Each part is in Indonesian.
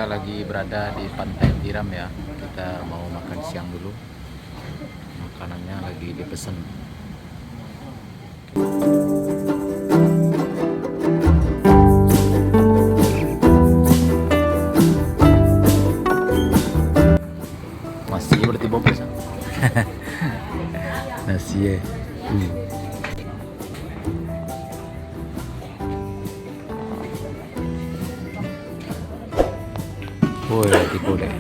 Kita lagi berada di Pantai Tiram ya. Kita mau makan siang dulu. Makanannya lagi dipesan. Masih berarti bopes. Nasi ya. Woi, tipu deh.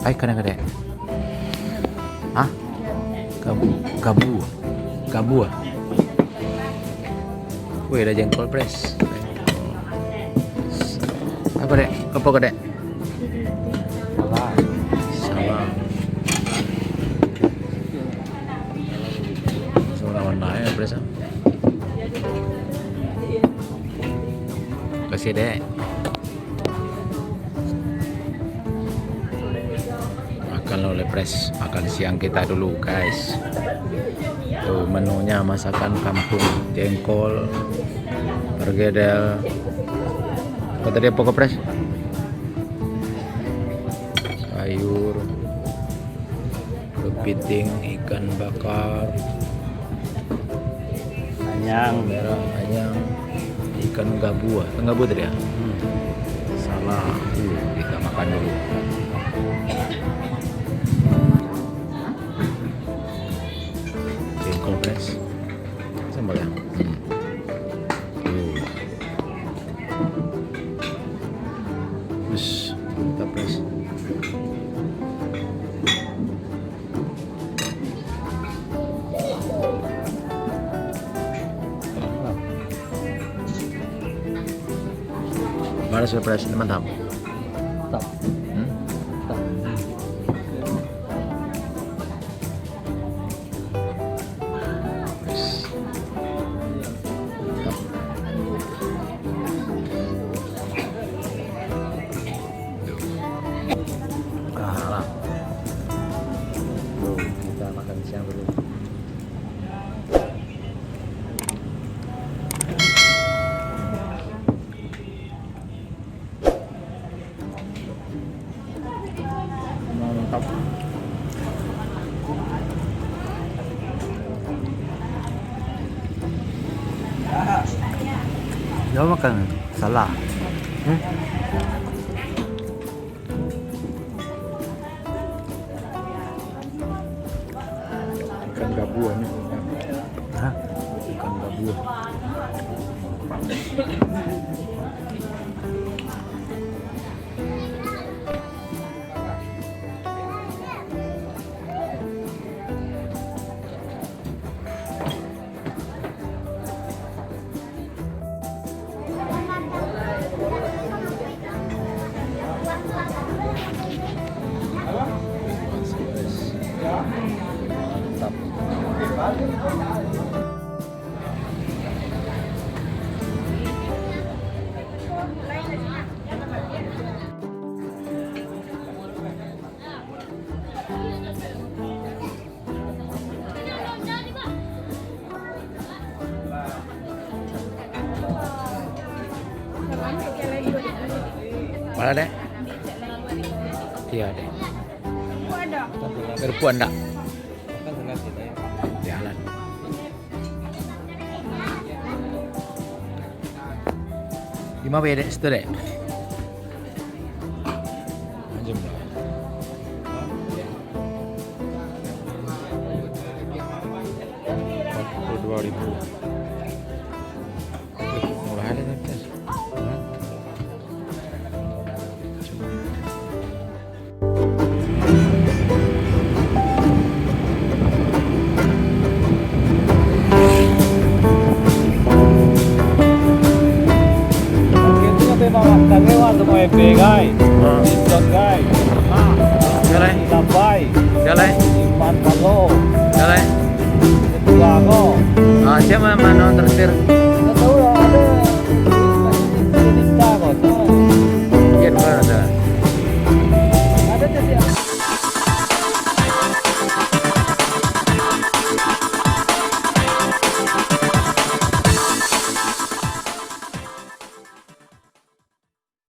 Ay, kadang-kadang. Hah? Gabu. Gabu. Woi, ada jengkol pres. Apa dek? Apa dek? Salam. Salam warna ya pres. Kasih dek. Makan oleh pres. Makan siang kita dulu guys. Tuh menunya masakan kampung, jengkol, pergedel. Apa tadi apa pres? Sayur, kepiting, ikan bakar, anyang, merah anyang, ikan gabu, gabu tadi ya. Salah. Kita makan dulu. Jengkol pres, sambal ya. Mantap pres. Mana surprise ini mantap. Mantap. Mantap. Kalah. Kita makan siang dulu. Mantap. Jangan makan salah. Ikan gabu ini. Hah? Ikan gabu. Mantap. Mana dek? Iya dek. Berpuan enggak? Jalan. Lima beda situ dek. Anjing lah. 42.000.